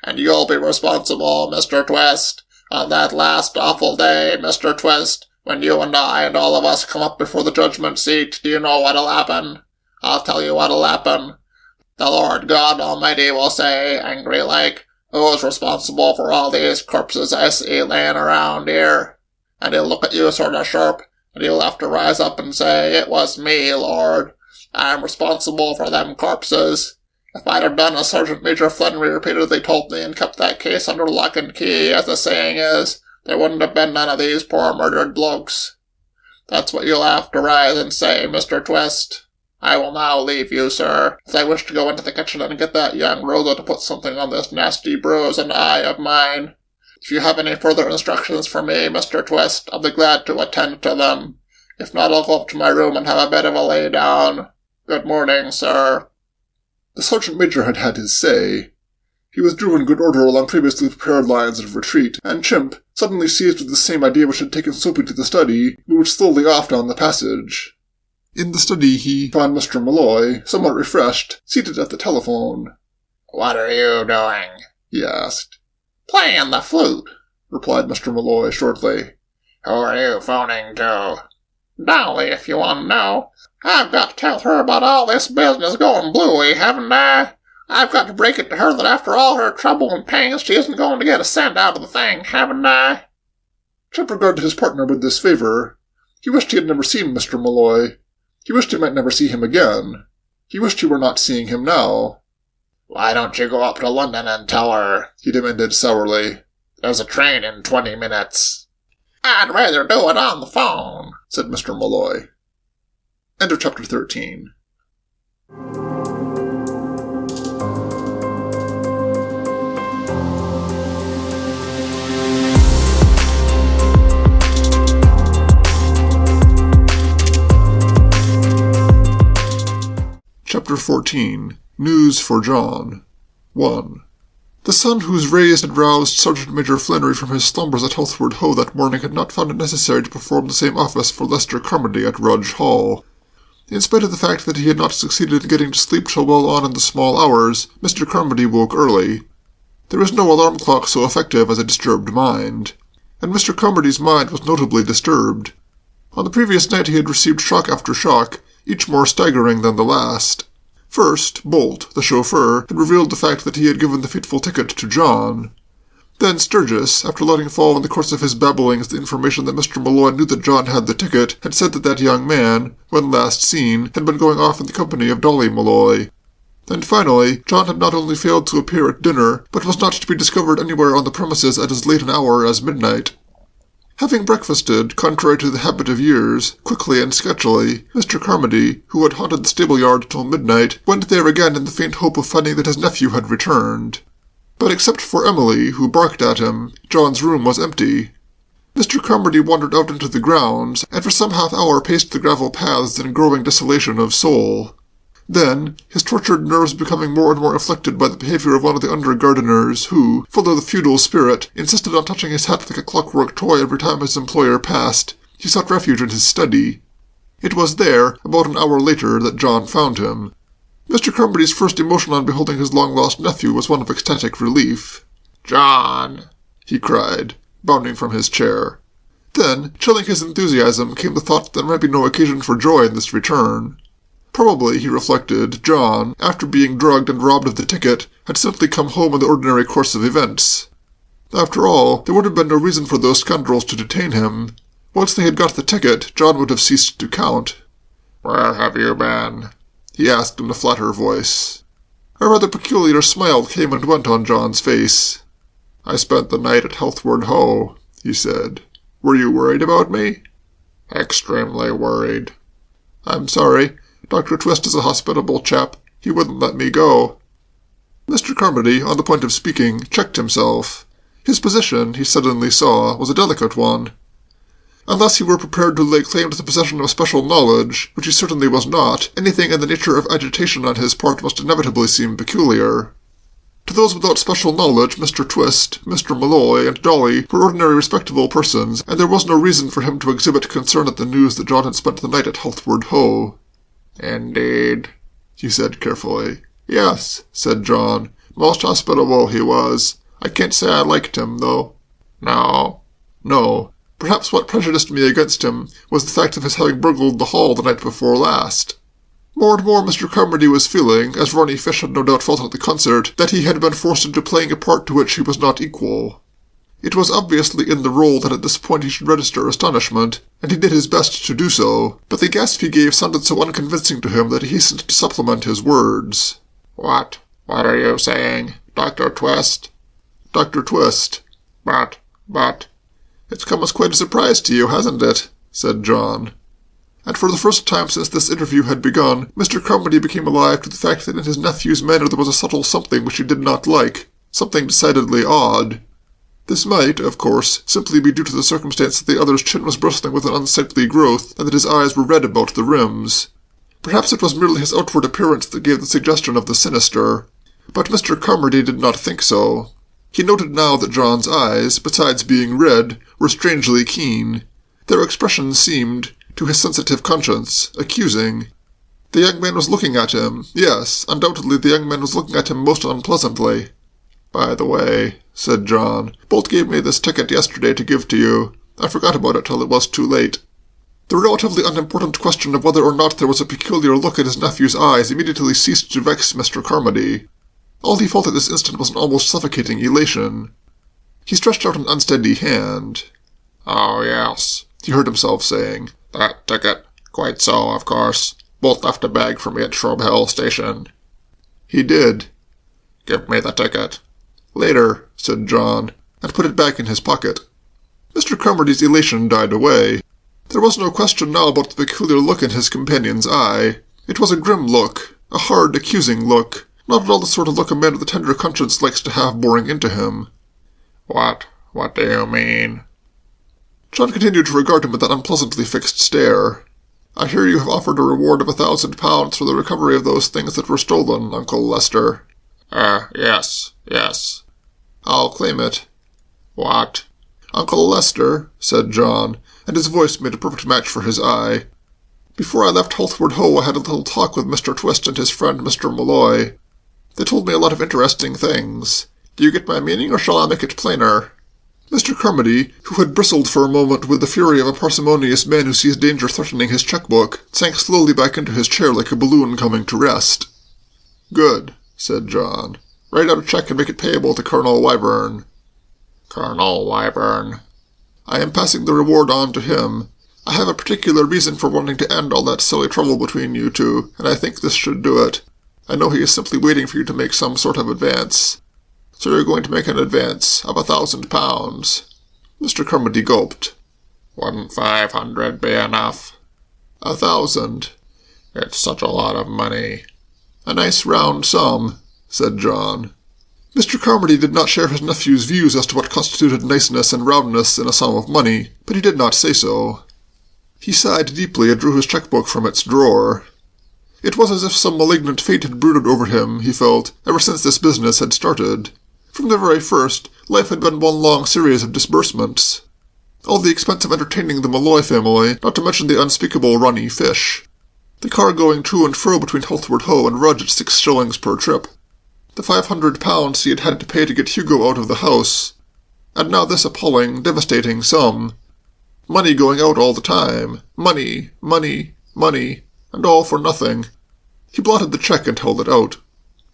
And you'll be responsible, Mr. Twist. On that last awful day, Mr. Twist, when you and I and all of us come up before the judgment seat, do you know what'll happen? I'll tell you what'll happen. The Lord God Almighty will say, angry like, 'Who's responsible for all these corpses I see laying around here?' And he'll look at you sort of sharp, and you'll have to rise up and say, 'It was me, Lord. I'm responsible for them corpses. If I'd have done as Sergeant Major Flannery repeatedly told me and kept that case under lock and key, as the saying is, there wouldn't have been none of these poor murdered blokes.' That's what you'll have to rise and say, Mr. Twist. I will now leave you, sir, as I wish to go into the kitchen and get that young Rosa to put something on this nasty bruise and eye of mine. If you have any further instructions for me, Mr. Twist, I'll be glad to attend to them. If not, I'll go up to my room and have a bit of a lay down. Good morning, sir. The sergeant major had had his say. He withdrew in good order along previously prepared lines of retreat, and Chimp, suddenly seized with the same idea which had taken Soapy to the study, moved slowly off down the passage. In the study he found Mr. Malloy, somewhat refreshed, seated at the telephone. "What are you doing?" he asked. "Playing the flute," replied Mr. Malloy shortly. "Who are you phoning to?" "Dolly, if you want to know. I've got to tell her about all this business going bluey, haven't I? I've got to break it to her that after all her trouble and pains she isn't going to get a cent out of the thing, haven't I?" Chimp regarded his partner with disfavour. He wished he had never seen Mr. Malloy. He wished he might never see him again. He wished he were not seeing him now. "Why don't you go up to London and tell her?" he demanded sourly. "There's a train in 20 minutes. "I'd rather do it on the phone," said Mr. Malloy. End of Chapter 13. Chapter 14. News for John. 1. The sun whose rays had roused Sergeant Major Flannery from his slumbers at Healthward Ho that morning had not found it necessary to perform the same office for Lester Carmody at Rudge Hall. In spite of the fact that he had not succeeded in getting to sleep till well on in the small hours, Mr. Carmody woke early. There is no alarm clock so effective as a disturbed mind, and Mr. Carmody's mind was notably disturbed. On the previous night he had received shock after shock, each more staggering than the last. First, Bolt, the chauffeur, had revealed the fact that he had given the fateful ticket to John. Then Sturgis, after letting fall in the course of his babblings the information that Mr. Malloy knew that John had the ticket, had said that that young man, when last seen, had been going off in the company of Dolly Malloy. And finally, John had not only failed to appear at dinner, but was not to be discovered anywhere on the premises at as late an hour as midnight. Having breakfasted, contrary to the habit of years, quickly and sketchily, Mr. Carmody, who had haunted the stable-yard till midnight, went there again in the faint hope of finding that his nephew had returned. But except for Emily, who barked at him, John's room was empty. Mr. Carmody wandered out into the grounds, and for some half-hour paced the gravel paths in growing desolation of soul. Then, his tortured nerves becoming more and more afflicted by the behaviour of one of the under-gardeners, who, full of the feudal spirit, insisted on touching his hat like a clockwork toy every time his employer passed, he sought refuge in his study. It was there, about an hour later, that John found him. Mr. Carmody's first emotion on beholding his long-lost nephew was one of ecstatic relief. "John!" he cried, bounding from his chair. Then, chilling his enthusiasm, came the thought that there might be no occasion for joy in this return. Probably, he reflected, John, after being drugged and robbed of the ticket, had simply come home in the ordinary course of events. After all, there would have been no reason for those scoundrels to detain him. Once they had got the ticket, John would have ceased to count. "Where have you been?" he asked in a flatter voice. A rather peculiar smile came and went on John's face. "I spent the night at Healthward Ho," he said. "Were you worried about me?" "Extremely worried." "I'm sorry. Dr. Twist is a hospitable chap. He wouldn't let me go." Mr. Carmody, on the point of speaking, checked himself. His position, he suddenly saw, was a delicate one. Unless he were prepared to lay claim to the possession of special knowledge, which he certainly was not, anything in the nature of agitation on his part must inevitably seem peculiar. To those without special knowledge, Mr. Twist, Mr. Malloy, and Dolly were ordinary respectable persons, and there was no reason for him to exhibit concern at the news that John had spent the night at Healthward Ho. "Indeed," he said carefully. "Yes," said John. "Most hospitable he was. I can't say I liked him, though." "No." "No. Perhaps what prejudiced me against him was the fact of his having burgled the hall the night before last." More and more Mr. Carmody was feeling, as Ronnie Fish had no doubt felt at the concert, that he had been forced into playing a part to which he was not equal. It was obviously in the role that at this point he should register astonishment, and he did his best to do so, but the gasp he gave sounded so unconvincing to him that he hastened to supplement his words. What are you saying, Dr. Twist?" "Dr. Twist." But... "It's come as quite a surprise to you, hasn't it?" said John. and for the first time since this interview had begun, Mr. Carmody became alive to the fact that in his nephew's manner there was a subtle something which he did not like, something decidedly odd. This might, of course, simply be due to the circumstance that the other's chin was bristling with an unsightly growth, and that his eyes were red about the rims. Perhaps it was merely his outward appearance that gave the suggestion of the sinister. But Mr. Carmody did not think so. He noted now that John's eyes, besides being red, were strangely keen. Their expression seemed, to his sensitive conscience, accusing. The young man was looking at him. Yes, undoubtedly the young man was looking at him most unpleasantly. "By the way," said John, "Bolt gave me this ticket yesterday to give to you. I forgot about it till it was too late." The relatively unimportant question of whether or not there was a peculiar look in his nephew's eyes immediately ceased to vex Mr. Carmody. All he felt at this instant was an almost suffocating elation. He stretched out an unsteady hand. "Oh, yes," he heard himself saying. "That ticket. Quite so, of course. Bolt left a bag for me at Shrub Hill Station." "He did." "Give me the ticket." "Later," said John, and put it back in his pocket. Mr. Carmody's elation died away. There was no question now about the peculiar look in his companion's eye. It was a grim look, a hard, accusing look, not at all the sort of look a man with a tender conscience likes to have boring into him. What do you mean?" John continued to regard him with that unpleasantly fixed stare. "I hear you have offered a reward of £1,000 for the recovery of those things that were stolen, Uncle Lester." Yes. "I'll claim it." "What?" "Uncle Lester," said John, and his voice made a perfect match for his eye. "Before I left Holtward Ho I had a little talk with Mr. Twist and his friend Mr. Malloy. They told me a lot of interesting things. Do you get my meaning, or shall I make it plainer?" Mr. Carmody, who had bristled for a moment with the fury of a parsimonious man who sees danger threatening his checkbook, sank slowly back into his chair like a balloon coming to rest. "Good," said John. "Write out a check and make it payable to Colonel Wyvern." "Colonel Wyvern?" "I am passing the reward on to him. I have a particular reason for wanting to end all that silly trouble between you two, and I think this should do it. I know he is simply waiting for you to make some sort of advance. So you're going to make an advance of £1,000. Mr. Carmody gulped. "Wouldn't 500 be enough?" 1,000. "It's such a lot of money." "A nice round sum," said John. Mr. Carmody did not share his nephew's views as to what constituted niceness and roundness in a sum of money, but he did not say so. He sighed deeply and drew his checkbook from its drawer. It was as if some malignant fate had brooded over him, he felt, ever since this business had started. From the very first, life had been one long series of disbursements. All the expense of entertaining the Malloy family, not to mention the unspeakable runny fish. The car going to and fro between Holtward Ho and Rudge at 6 shillings per trip. The £500 he had had to pay to get Hugo out of the house. And now this appalling, devastating sum. Money going out all the time. Money, and all for nothing. He blotted the check and held it out.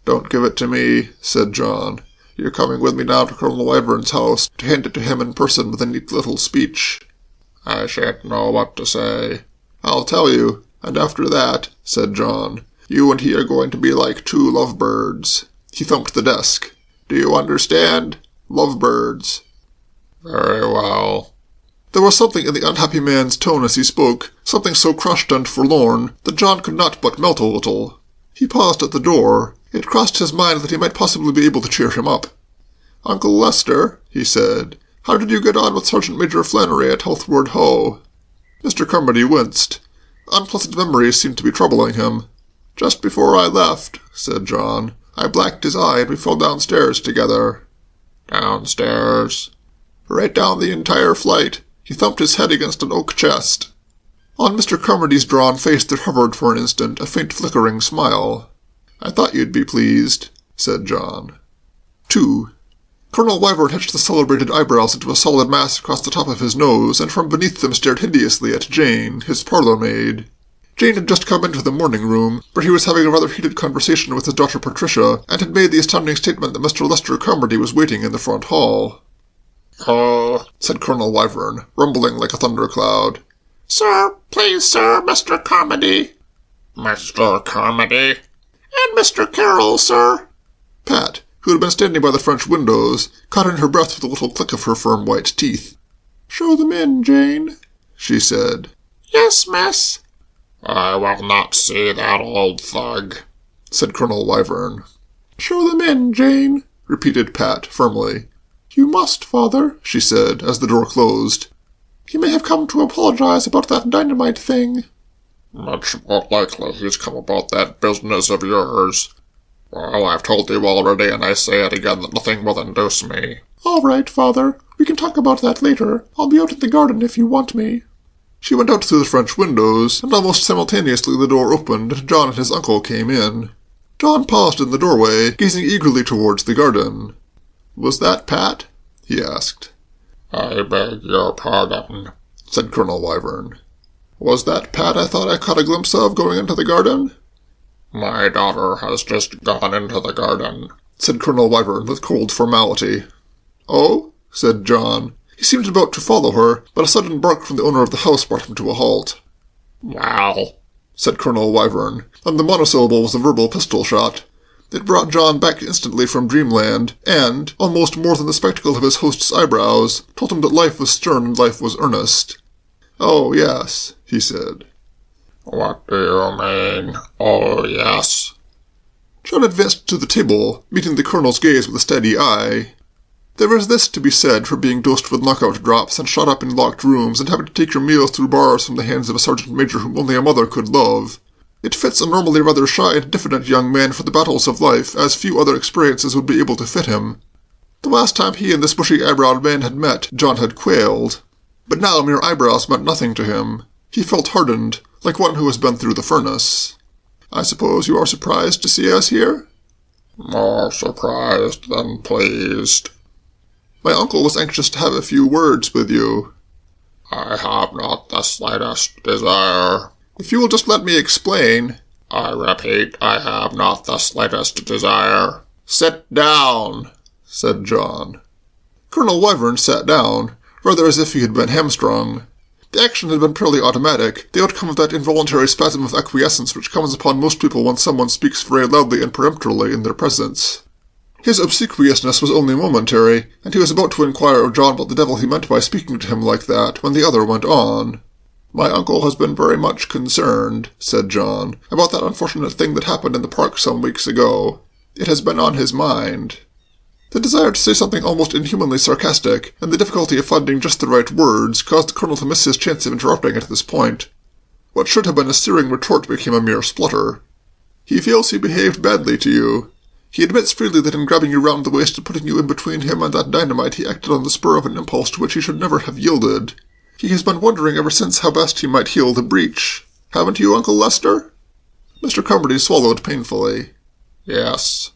"Don't give it to me," said John. "You're coming with me now to Colonel Wyvern's house to hand it to him in person with a neat little speech." "I shan't know what to say." "I'll tell you, and after that," said John, "you and he are going to be like two lovebirds." He thumped the desk. "Do you understand? Lovebirds." "Very well." There was something in the unhappy man's tone as he spoke, something so crushed and forlorn, that John could not but melt a little. He paused at the door. It crossed his mind that he might possibly be able to cheer him up. "Uncle Lester," he said, "how did you get on with Sergeant Major Flannery at Holtward Ho?" Mr. Carmody winced. Unpleasant memories seemed to be troubling him. "Just before I left," said John, "I blacked his eye and we fell downstairs together." "Downstairs?" "Right down the entire flight. He thumped his head against an oak chest." On Mr. Carmody's drawn face there hovered for an instant a faint flickering smile. "I thought you'd be pleased," said John. 2. Colonel Wyvern hitched the celebrated eyebrows into a solid mass across the top of his nose, and from beneath them stared hideously at Jane, his parlour-maid. Jane had just come into the morning-room, where he was having a rather heated conversation with his daughter Patricia, and had made the astounding statement that Mr. Lester Carmody was waiting in the front hall. "Oh," said Colonel Wyvern, rumbling like a thundercloud. "Sir, please, sir, Mr. Comedy." "Mr. Comedy?" "And Mr. Carroll, sir." Pat, who had been standing by the French windows, caught in her breath with a little click of her firm white teeth. "Show them in, Jane," she said. "Yes, miss." I will not see that old thug, said Colonel Wyvern. Show them in, Jane, repeated Pat firmly. You must, Father, she said as the door closed. He may have come to apologize about that dynamite thing. Much more likely he's come about that business of yours. Well, I've told you already, and I say it again that nothing will induce me. All right, Father. We can talk about that later. I'll be out in the garden if you want me. She went out through the French windows, and almost simultaneously the door opened and John and his uncle came in. John paused in the doorway, gazing eagerly towards the garden. Was that Pat? He asked. I beg your pardon, said Colonel Wyvern. Was that Pat I thought I caught a glimpse of going into the garden? My daughter has just gone into the garden, said Colonel Wyvern with cold formality. Oh? Said John. He seemed about to follow her, but a sudden bark from the owner of the house brought him to a halt. Well, said Colonel Wyvern, and the monosyllable was a verbal pistol shot. It brought John back instantly from dreamland, and, almost more than the spectacle of his host's eyebrows, told him that life was stern and life was earnest. Oh, yes, he said. What do you mean, oh, yes? John advanced to the table, meeting the Colonel's gaze with a steady eye. There is this to be said for being dosed with knockout drops and shut up in locked rooms and having to take your meals through bars from the hands of a sergeant major whom only a mother could love. It fits a normally rather shy and diffident young man for the battles of life, as few other experiences would be able to fit him. The last time he and this bushy-eyebrowed man had met, John had quailed. But now mere eyebrows meant nothing to him. He felt hardened, like one who has been through the furnace. I suppose you are surprised to see us here? More surprised than pleased. My uncle was anxious to have a few words with you. I have not the slightest desire. If you will just let me explain. I repeat, I have not the slightest desire. Sit down, said John. Colonel Wyvern sat down, rather as if he had been hamstrung. The action had been purely automatic, the outcome of that involuntary spasm of acquiescence which comes upon most people when someone speaks very loudly and peremptorily in their presence. His obsequiousness was only momentary, and he was about to inquire of John what the devil he meant by speaking to him like that, when the other went on. My uncle has been very much concerned, said John, about that unfortunate thing that happened in the park some weeks ago. It has been on his mind. The desire to say something almost inhumanly sarcastic, and the difficulty of finding just the right words, caused the Colonel to miss his chance of interrupting at this point. What should have been a searing retort became a mere splutter. He feels he behaved badly to you. He admits freely that in grabbing you round the waist and putting you in between him and that dynamite he acted on the spur of an impulse to which he should never have yielded. He has been wondering ever since how best he might heal the breach. Haven't you, Uncle Lester? Mr. Carmody swallowed painfully. Yes.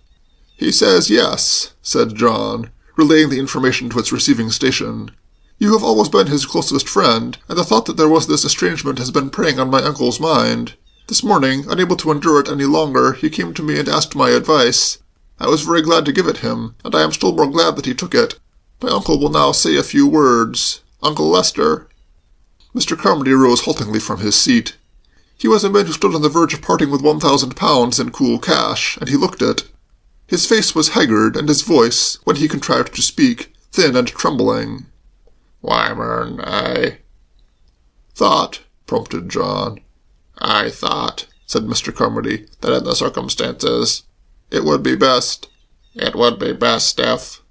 He says yes, said John, relaying the information to its receiving station. You have always been his closest friend, and the thought that there was this estrangement has been preying on my uncle's mind. This morning, unable to endure it any longer, he came to me and asked my advice. I was very glad to give it him, and I am still more glad that he took it. My uncle will now say a few words. Uncle Lester. Mr. Carmody rose haltingly from his seat. He was a man who stood on the verge of parting with £1,000 in cool cash, and he looked it. His face was haggard, and his voice, when he contrived to speak, thin and trembling. Wyvern, I thought, prompted John. I thought, said Mr. Carmody, that in the circumstances, it would be best. It would be best if...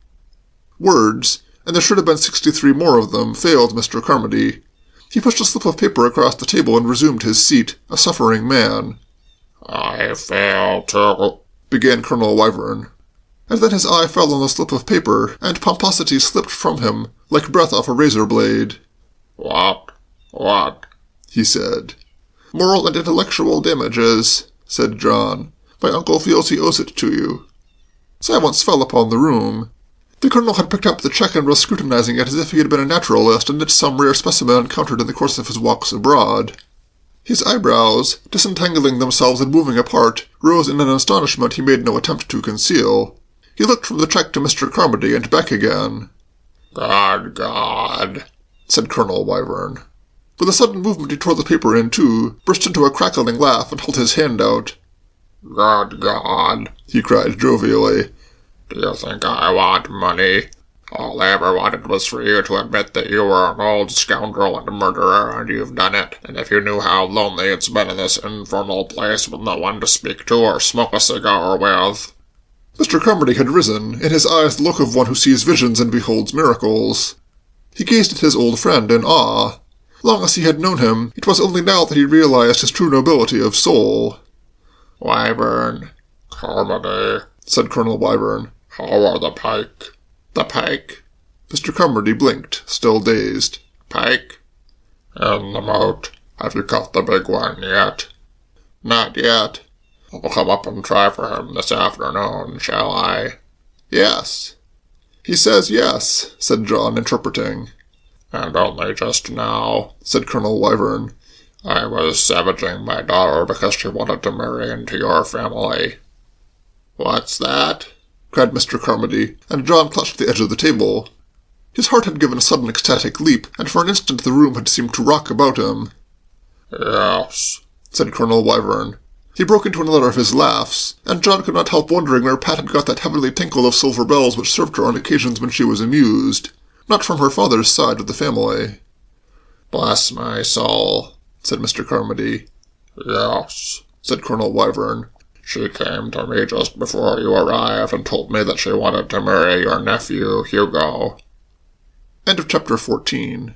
Words, and there should have been 63 more of them, failed Mr. Carmody. He pushed a slip of paper across the table and resumed his seat, a suffering man. I fail to... began Colonel Wyvern. And then his eye fell on the slip of paper, and pomposity slipped from him, like breath off a razor blade. What? He said. Moral and intellectual damages, said John. My uncle feels he owes it to you. Silence fell upon the room. The Colonel had picked up the check and was scrutinizing it as if he had been a naturalist and it's some rare specimen encountered in the course of his walks abroad. His eyebrows, disentangling themselves and moving apart, rose in an astonishment he made no attempt to conceal. He looked from the check to Mr. Carmody and back again. God, said Colonel Wyvern. With a sudden movement he tore the paper in two, burst into a crackling laugh, and held his hand out. God, he cried jovially. Do you think I want money? All I ever wanted was for you to admit that you were an old scoundrel and a murderer, and you've done it. And if you knew how lonely it's been in this infernal place with no one to speak to or smoke a cigar with." Mr. Carmody had risen, in his eyes the look of one who sees visions and beholds miracles. He gazed at his old friend in awe. Long as he had known him, it was only now that he realized his true nobility of soul. "Wyvern." "Carmody," said Colonel Wyvern. "how are the pike?" "The pike?" Mr. Carmody blinked, still dazed. "Pike?" "In the moat. Have you caught the big one yet?" "Not yet." "I'll come up and try for him this afternoon, shall I?" "Yes." "He says yes," said John, interpreting. "And only just now," said Colonel Wyvern. "I was savaging my daughter because she wanted to marry into your family." "What's that?" cried Mr. Carmody, and John clutched the edge of the table. His heart had given a sudden ecstatic leap, and for an instant the room had seemed to rock about him. "Yes," said Colonel Wyvern. He broke into another of his laughs, and John could not help wondering where Pat had got that heavenly tinkle of silver bells which served her on occasions when she was amused. Not from her father's side of the family. "Bless my soul," said Mr. Carmody. "Yes," said Colonel Wyvern. "She came to me just before you arrived and told me that she wanted to marry your nephew, Hugo." End of chapter 14.